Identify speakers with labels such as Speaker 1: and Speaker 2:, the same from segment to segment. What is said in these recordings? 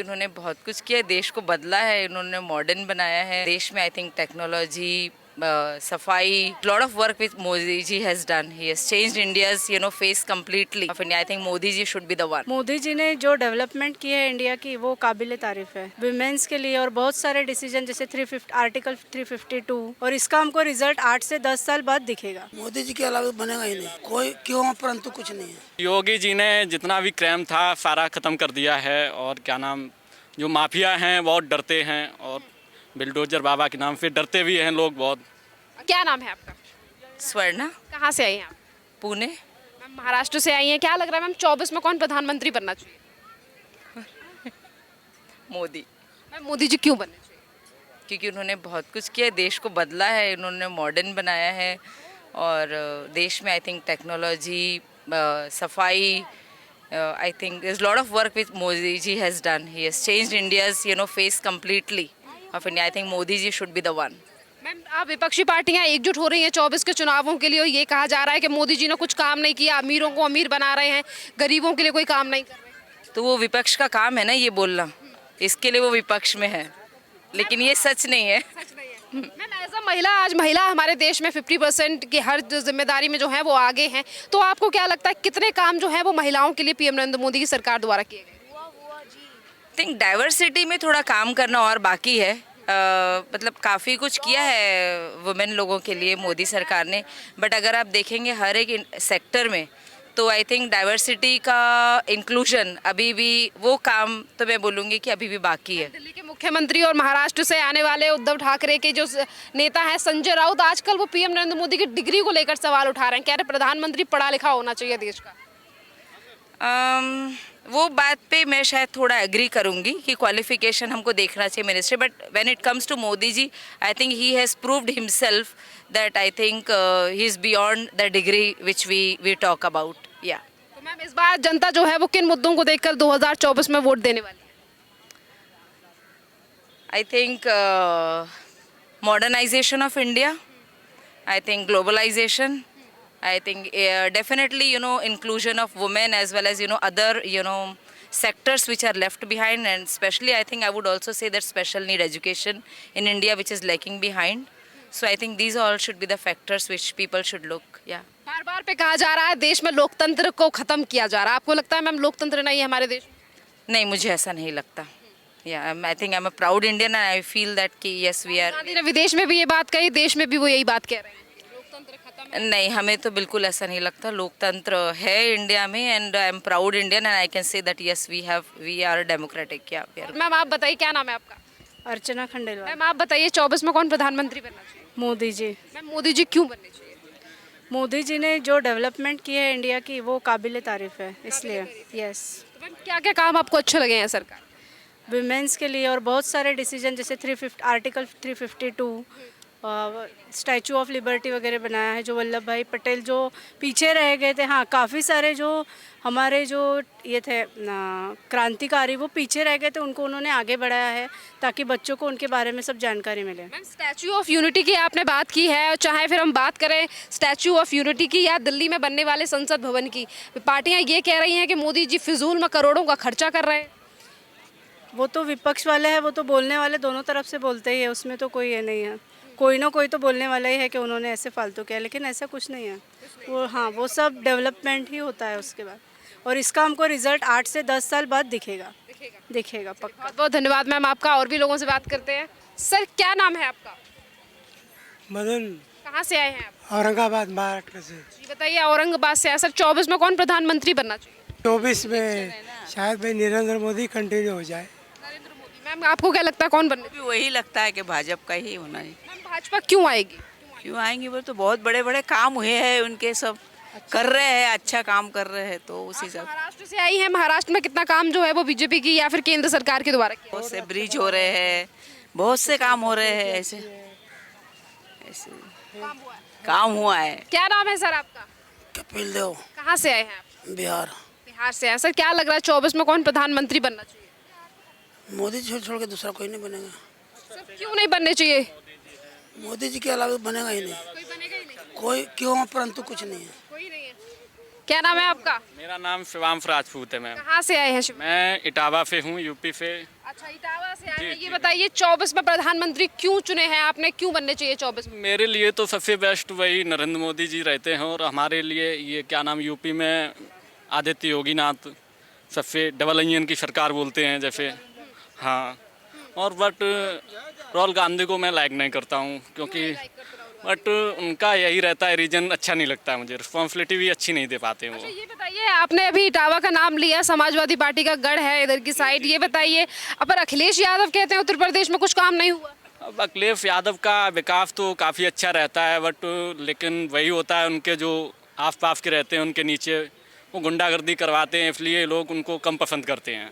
Speaker 1: उन्होंने बहुत कुछ किया, देश को बदला है, उन्होंने मॉडर्न बनाया है देश में। आई थिंक टेक्नोलॉजी, सफाई, lot of work which Modi ji has done. He has changed India's face completely of India. I think Modi ji should be the one.
Speaker 2: मोदी जी ने जो डेवलपमेंट की है इंडिया की, वो काबिल तारीफ है विमेंस के लिए। और बहुत सारे डिसीजन जैसे आर्टिकल 352, और इसका हमको रिजल्ट 8 से 10 साल बाद दिखेगा।
Speaker 3: मोदी जी के अलावा बनेगा ही नहीं, कोई क्यों परंतु कुछ नहीं है।
Speaker 4: योगी जी ने जितना भी क्राइम था सारा ख़त्म कर दिया है, और क्या नाम, जो माफिया हैं बहुत डरते हैं, और बिल्डोजर बाबा के नाम से डरते भी हैं लोग बहुत।
Speaker 5: क्या नाम है आपका?
Speaker 1: स्वर्णा,
Speaker 5: कहाँ से आई हैं आप?
Speaker 1: पुणे.
Speaker 5: मैम महाराष्ट्र से आई हैं। क्या लग रहा है मैम 24 में कौन प्रधानमंत्री बनना चाहिए?
Speaker 1: मोदी.
Speaker 5: मैम मोदी जी क्यों बनने चाहिए?
Speaker 1: क्योंकि उन्होंने बहुत कुछ किया, देश को बदला है, उन्होंने मॉडर्न बनाया है. और देश में आई थिंक टेक्नोलॉजी, सफाई, I think is lot of work which Modi ji has done. He has changed India's face completely of India. I think Modi ji should be the one.
Speaker 5: Ma'am आप विपक्षी पार्टियां एकजुट हो रही हैं 24 के चुनावों के लिए, और ये कहा जा रहा है कि मोदी जी ने कुछ काम नहीं किया, अमीरों को अमीर बना रहे हैं, गरीबों के लिए कोई काम नहीं कर रहे।
Speaker 1: तो वो विपक्ष का काम है ना ये बोलना, इसके लिए वो विपक्ष में है, लेकिन ये सच नहीं है.
Speaker 5: मैम एज अ महिला, आज महिला हमारे देश में 50% की हर जिम्मेदारी में जो है वो आगे हैं, तो आपको क्या लगता है कितने काम जो है वो महिलाओं के लिए पीएम नरेंद्र मोदी की सरकार द्वारा किए गए?
Speaker 1: थिंक डाइवर्सिटी में थोड़ा काम करना और बाकी है. मतलब काफ़ी कुछ किया है वुमेन लोगों के लिए मोदी सरकार ने, बट अगर आप देखेंगे हर एक सेक्टर में, तो आई थिंक डाइवर्सिटी का इंक्लूजन अभी भी, वो काम तो मैं बोलूँगी कि अभी भी बाकी है.
Speaker 5: दिल्ली के मुख्यमंत्री और महाराष्ट्र से आने वाले उद्धव ठाकरे के जो नेता हैं संजय राउत, आजकल वो पीएम नरेंद्र मोदी की डिग्री को लेकर सवाल उठा रहे हैं, कह रहे प्रधानमंत्री पढ़ा लिखा होना चाहिए देश का।
Speaker 1: वो बात पे मैं शायद थोड़ा एग्री करूंगी कि क्वालिफिकेशन हमको देखना चाहिए ministry, but when it comes to Modi ji, I think he has proved himself that I think he is beyond the degree which we talk about. या
Speaker 5: तो मैम इस बार जनता जो है वो किन मुद्दों को देखकर 2024 में वोट देने वाली है?
Speaker 1: I think modernization of India, I think globalization, I think definitely inclusion of women as well as other sectors which are left behind, and especially I think I would also say that special need education in India which is lacking behind. So I think these all should be the factors which people should look. Yeah.
Speaker 5: बार बार पे कहा जा रहा है देश में लोकतंत्र को खत्म किया जा रहा है, आपको लगता है मैम लोकतंत्र नहीं है हमारे देश में?
Speaker 1: नहीं, मुझे ऐसा नहीं लगता. I think I'm a proud Indian and I feel that कि yes we are.
Speaker 5: गांधी ने विदेश में भी ये बात कही, देश में भी वो यही बात कह रहे हैं, लोकतंत्र खत्म है।
Speaker 1: नहीं, हमें तो बिल्कुल ऐसा नहीं लगता. लोकतंत्र है इंडिया में, and I am proud Indian and I can say that yes we are democratic.
Speaker 5: Ma'am आप बताइए क्या नाम है आपका?
Speaker 2: अर्चना खंडेलवाल।
Speaker 5: मैम आप बताइए 24 में कौन प्रधानमंत्री बनना चाहिए?
Speaker 2: मोदी जी।
Speaker 5: मैम मोदी जी क्यों बनने चाहिए?
Speaker 2: मोदी जी ने जो डेवलपमेंट की है इंडिया की, वो काबिल तारीफ है, इसलिए. यस.
Speaker 5: तो मैम क्या क्या काम आपको अच्छे लगे हैं सरकार?
Speaker 2: विमेंस के लिए, और बहुत सारे डिसीजन जैसे आर्टिकल 352, स्टैचू ऑफ लिबर्टी वगैरह बनाया है, जो वल्लभ भाई पटेल जो पीछे रह गए थे. हाँ, काफ़ी सारे जो हमारे जो ये थे क्रांतिकारी, वो पीछे रह गए थे, उनको उन्होंने आगे बढ़ाया है ताकि बच्चों को उनके बारे में सब जानकारी मिले.
Speaker 5: मैम स्टैचू ऑफ यूनिटी की आपने बात की है, और चाहे फिर हम बात करें स्टैचू ऑफ यूनिटी की या दिल्ली में बनने वाले संसद भवन की, पार्टियां ये कह रही हैं कि मोदी जी फिजूल में करोड़ों का खर्चा कर रहे हैं.
Speaker 2: वो तो विपक्ष वाले हैं, वो तो बोलने वाले दोनों तरफ से बोलते ही है, उसमें तो कोई ये नहीं है. कोई ना कोई तो बोलने वाला ही है कि उन्होंने ऐसे फालतू किया, लेकिन ऐसा कुछ नहीं है. वो हाँ, वो सब डेवलपमेंट ही होता है उसके बाद, और इसका हमको रिजल्ट 8 से 10 साल बाद दिखेगा पक्का.
Speaker 5: बहुत बहुत धन्यवाद मैम आपका. और भी लोगों से बात करते हैं. सर क्या नाम है आपका?
Speaker 3: मदन,
Speaker 5: कहाँ से आए हैं आप?
Speaker 3: औरंगाबाद महाराष्ट्र से।
Speaker 5: जी बताइए, औरंगाबाद से आए. सर 24 में कौन प्रधानमंत्री बनना चाहिए?
Speaker 3: 24 में शायद भाई नरेंद्र मोदी कंटिन्यू हो जाए.
Speaker 5: नरेंद्र मोदी. मैम आपको क्या लगता है कौन बनने?
Speaker 1: भी वही लगता है कि भाजपा का ही होना है.
Speaker 5: मैम भाजपा क्यों आएगी?
Speaker 1: क्यों आएंगे, वो तो बहुत बड़े बड़े काम हुए हैं उनके, सब कर रहे हैं, अच्छा काम कर रहे हैं, तो उसी
Speaker 5: आप
Speaker 1: सब
Speaker 5: महाराष्ट्र से आई है, महाराष्ट्र में कितना काम जो है वो बीजेपी की या फिर केंद्र सरकार के द्वारा किया?
Speaker 1: बहुत से ब्रिज हो रहे हैं, बहुत से काम हो रहे हैं, ऐसे ऐसे काम हुआ है.
Speaker 5: क्या नाम है सर आपका?
Speaker 3: कपिल देव,
Speaker 5: कहाँ से आए हैं आप?
Speaker 3: बिहार.
Speaker 5: बिहार से आए. सर क्या लग रहा है 24 में कौन प्रधानमंत्री बनना चाहिए?
Speaker 3: मोदी जी छोड़ के दूसरा कोई नहीं बनेगा.
Speaker 5: सर क्यों नहीं बनने चाहिए?
Speaker 3: मोदी जी के अलावा बनेगा ही नहीं,
Speaker 5: कोई बनेगा ही नहीं.
Speaker 3: कोई क्यों परंतु कुछ नहीं है.
Speaker 5: कोई नहीं है. क्या नाम है आपका?
Speaker 4: मेरा नाम शिवाम राजपूत है मैम।
Speaker 5: कहाँ से आए हैं शिव?
Speaker 4: मैं इटावा से हूँ, यूपी से।
Speaker 5: अच्छा, इटावा से आए
Speaker 4: जी,
Speaker 5: हैं। ये
Speaker 4: जी।
Speaker 5: बताइए 24 में प्रधानमंत्री क्यों चुने हैं आपने, क्यों बनने चाहिए 24 में?
Speaker 4: मेरे लिए तो सबसे बेस्ट वही नरेंद्र मोदी जी रहते हैं, और हमारे लिए ये क्या नाम यूपी में आदित्य योगीनाथ सबसे डबल इंजन की सरकार बोलते हैं जैसे। हाँ, और बट राहुल गांधी को मैं लाइक नहीं करता हूँ, क्योंकि बट उनका यही रहता है रीजन अच्छा नहीं लगता है मुझे, रिस्पॉन्सिबिलिटी भी अच्छी नहीं दे पाते हैं वो।
Speaker 5: ये बताइए, आपने अभी इटावा का नाम लिया, समाजवादी पार्टी का गढ़ है इधर की साइड। ये बताइए, अब अखिलेश यादव कहते हैं उत्तर प्रदेश में कुछ काम नहीं हुआ।
Speaker 4: अब अखिलेश यादव का विकास तो काफ़ी अच्छा रहता है, बट लेकिन वही होता है, उनके जो आस पास के रहते हैं उनके नीचे वो गुंडागर्दी करवाते हैं, इसलिए लोग उनको कम पसंद करते हैं।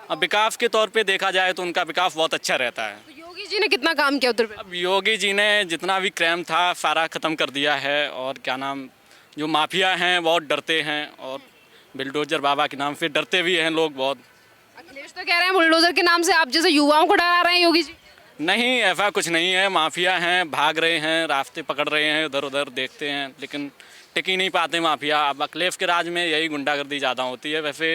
Speaker 4: अब विकास के तौर पे देखा जाए तो उनका विकास बहुत अच्छा रहता है।
Speaker 5: तो योगी जी ने कितना काम किया उत्तर प्रदेश?
Speaker 4: अब योगी जी ने जितना भी क्राइम था सारा ख़त्म कर दिया है, और क्या नाम जो माफिया हैं बहुत डरते हैं, और बिल्डोजर बाबा के नाम से डरते भी हैं लोग बहुत।
Speaker 5: अखिलेश तो कह रहे हैं बुलडोजर के नाम से आप जैसे युवाओं को डरा रहे हैं योगी जी।
Speaker 4: नहीं, ऐसा कुछ नहीं है। माफिया हैं, भाग रहे हैं, रास्ते पकड़ रहे हैं, इधर उधर देखते हैं, लेकिन टिक ही नहीं पाते माफिया। अब अखिलेश के राज में यही गुंडागर्दी ज़्यादा होती है। वैसे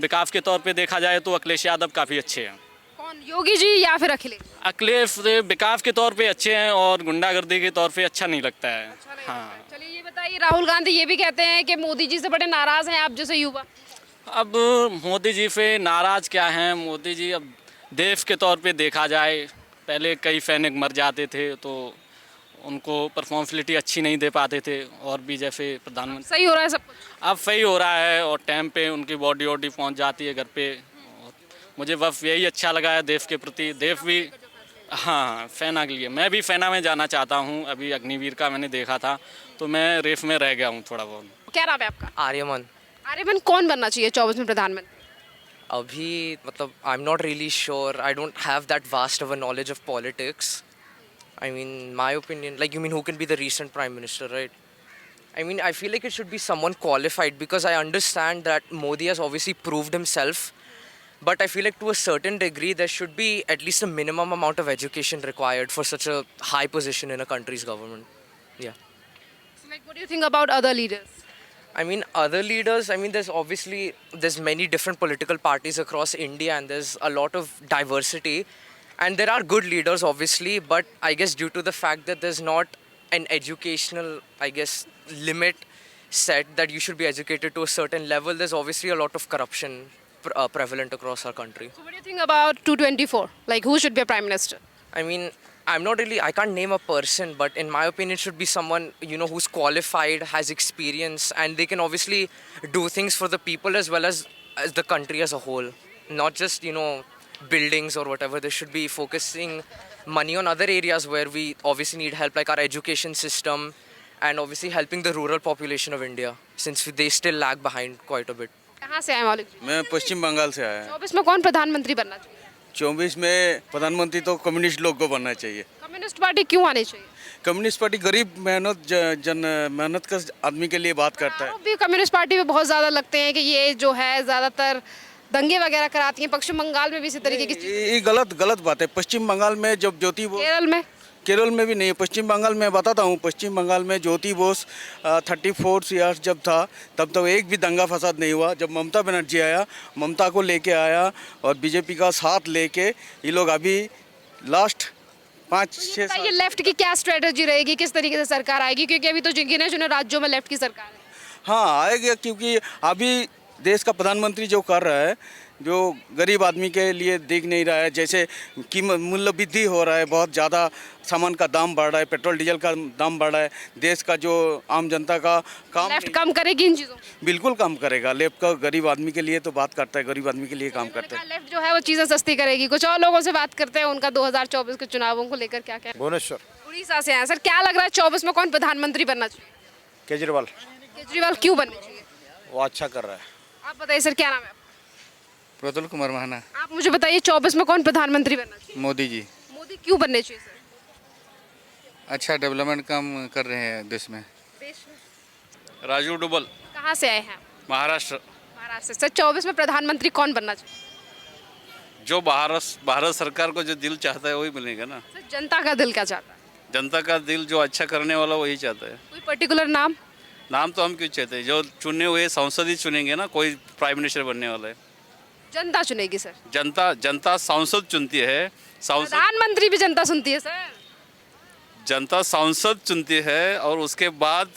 Speaker 4: विकास के तौर पे देखा जाए तो अखिलेश यादव काफ़ी अच्छे हैं।
Speaker 5: कौन, योगी जी या फिर अखिलेश?
Speaker 4: अखिलेश विकास के तौर पे अच्छे हैं, और गुंडागर्दी के तौर पे अच्छा नहीं लगता है। हाँ,
Speaker 5: चलिए ये बताइए, राहुल गांधी ये भी कहते हैं कि मोदी जी से बड़े नाराज हैं आप जैसे युवा।
Speaker 4: अब मोदी जी से नाराज़ क्या हैं? मोदी जी अब देश के तौर पे देखा जाए, पहले कई सैनिक मर जाते थे तो उनको परफॉर्मेंसिबिलिटी अच्छी नहीं दे पाते थे, और भी जैसे प्रधानमंत्री।
Speaker 5: सही हो रहा है सब कुछ?
Speaker 4: अब सही हो रहा है, और टाइम पे उनकी बॉडी वॉडी पहुंच जाती है घर पे, और मुझे बस यही अच्छा लगा है देश के प्रति। देश भी, हाँ, सेना के लिए मैं भी सेना में जाना चाहता हूँ। अभी अग्निवीर का मैंने देखा था तो मैं रेस में रह गया हूँ थोड़ा बहुत।
Speaker 5: क्या नाम है आपका?
Speaker 6: आर्यमन।
Speaker 5: आर्यमन कौन बनना चाहिए 24 में प्रधानमंत्री?
Speaker 6: अभी मतलब I am not really sure, I don't have that vast of a knowledge of politics. I mean, my opinion, like you mean who can be the recent prime minister, right? I mean, I feel like it should be someone qualified, because I understand that Modi has obviously proved himself, but I feel like to a certain degree there should be at least a minimum amount of education required for such a high position in a country's government. Yeah.
Speaker 5: So, like, what do you think about other leaders?
Speaker 6: I mean, other leaders, I mean, there's many different political parties across India, and there's a lot of diversity. And there are good leaders, obviously, but I guess due to the fact that there's not an educational, I guess, limit set that you should be educated to a certain level, there's obviously a lot of corruption prevalent across our country.
Speaker 5: So what do you think about 224? Like, who should be a prime minister?
Speaker 6: I mean, I can't name a person, but in my opinion, it should be someone, who's qualified, has experience, and they can obviously do things for the people as well as the country as a whole. Not just, buildings or whatever. They should be focusing money on other areas where we obviously need help, like our education system, and obviously helping the rural population of India, since they still lag behind quite a bit.
Speaker 5: कहाँ से आए मौलिक जी?
Speaker 7: मैं पश्चिम बंगाल से आया
Speaker 5: 24 में कौन प्रधानमंत्री बनना चाहिए?
Speaker 7: 24 में प्रधानमंत्री तो कम्युनिस्ट लोग को बनना चाहिए।
Speaker 5: कम्युनिस्ट पार्टी क्यों आनी चाहिए?
Speaker 7: कम्युनिस्ट पार्टी गरीब मेहनत का आदमी के लिए बात करता है।
Speaker 5: आरोप भी कम्युनिस्ट पार्टी में बहुत ज़्यादा लगते हैं कि ये जो है ज़्यादातर दंगे वगैरह कराती हैं। पश्चिम बंगाल में भी इसी तरीके की चीज़।
Speaker 7: ये गलत बात है। पश्चिम बंगाल में जब ज्योति बोस, केरल में भी नहीं है, पश्चिम बंगाल में बताता हूँ। पश्चिम बंगाल में ज्योति बोस 34 ईयर्स जब था तब तो एक भी दंगा फसाद नहीं हुआ। जब ममता बनर्जी आया, ममता को लेके आया और बीजेपी का साथ लेके ये लोग अभी लास्ट 5-6 साल।
Speaker 5: ये लेफ्ट की क्या स्ट्रेटजी रहेगी, किस तरीके से सरकार आएगी? क्योंकि अभी तो गिने चुने राज्यों में लेफ्ट की सरकार है।
Speaker 7: हाँ, आएगा, क्योंकि अभी देश का प्रधानमंत्री जो कर रहा है, जो गरीब आदमी के लिए देख नहीं रहा है। जैसे कीमत मूल्य वृद्धि हो रहा है, बहुत ज़्यादा सामान का दाम बढ़ रहा है, पेट्रोल डीजल का दाम बढ़ रहा है। देश का जो आम जनता का काम
Speaker 5: लेफ्ट कम करेगी इन चीज़ों?
Speaker 7: बिल्कुल काम करेगा। लेफ्ट का गरीब आदमी के लिए तो बात करता है, गरीब आदमी के लिए काम करता है।
Speaker 5: लेफ्ट जो है वो चीज़ें सस्ती करेगी। कुछ और लोगों से बात करते हैं, उनका 2024 के चुनावों को लेकर क्या क्या।
Speaker 8: भुवनेश्वर।
Speaker 5: उड़ीसा से हैं सर, क्या लग रहा है 24 में कौन प्रधानमंत्री बनना चाहिए?
Speaker 8: केजरीवाल।
Speaker 5: केजरीवाल क्यों बनना चाहिए?
Speaker 8: वो अच्छा कर रहा है।
Speaker 5: आप बताइए सर, क्या नाम है आपका?
Speaker 8: प्रतुल कुमार महाना।
Speaker 5: आप मुझे बताइए 24 में कौन प्रधानमंत्री बनना चाहिए?
Speaker 8: मोदी जी।
Speaker 5: मोदी क्यों बनने चाहिए सर?
Speaker 8: अच्छा डेवलपमेंट काम कर रहे हैं देश में।
Speaker 4: राजू डुबल,
Speaker 5: कहाँ से आए हैं?
Speaker 4: महाराष्ट्र।
Speaker 5: महाराष्ट्र से। सर 24 में प्रधानमंत्री कौन बनना चाहिए?
Speaker 9: जो भारत सरकार को जो दिल चाहता है वही मिलेगा ना।
Speaker 5: सर जनता का दिल क्या चाहता है?
Speaker 9: जनता का दिल जो अच्छा करने वाला वही चाहता है।
Speaker 5: कोई पर्टिकुलर नाम?
Speaker 9: नाम तो हम क्यों चाहते हैं, जो चुने हुए सांसद ही चुनेंगे ना, कोई प्राइम मिनिस्टर बनने वाला है।
Speaker 5: जनता चुनेगी सर।
Speaker 9: जनता सांसद चुनती है, सांसद
Speaker 5: प्रधानमंत्री भी जनता सुनती है सर।
Speaker 9: जनता सांसद चुनती है और उसके बाद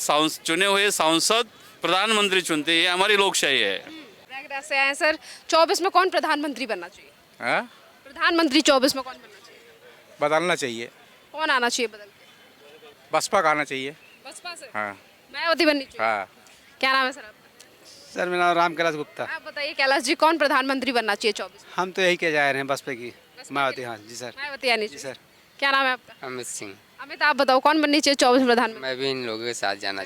Speaker 9: चुने हुए सांसद प्रधानमंत्री चुनते हैं। ये हमारी लोकशाही है।
Speaker 5: प्रयागराज से आए सर, 24 में कौन प्रधानमंत्री बनना चाहिए?
Speaker 8: हाँ
Speaker 5: प्रधानमंत्री 24 में कौन बनना चाहिए?
Speaker 8: बदलना चाहिए,
Speaker 5: कौन आना चाहिए बदल के?
Speaker 8: बसपा का आना चाहिए।
Speaker 5: बसपा से
Speaker 8: हाँ
Speaker 5: मायावती बननी चाहिए।
Speaker 8: हाँ।
Speaker 5: क्या नाम है सर आपका?
Speaker 3: सर मेरा नाम राम कैलाश गुप्ता।
Speaker 5: आप बताइए कैलाश जी, कौन प्रधानमंत्री बनना चाहिए 24 में?
Speaker 3: हम तो यही कह जा रहे हैं बसपा की मायावती। हाँ जी सर।
Speaker 5: मायावती आनी चाहिए।
Speaker 3: सर।
Speaker 5: क्या नाम है आपका?
Speaker 10: अमित सिंह।
Speaker 5: अमित, आप बताओ कौन बननी चाहिए 24 में प्रधानमंत्री?
Speaker 10: मैं भी इन लोगों के साथ जाना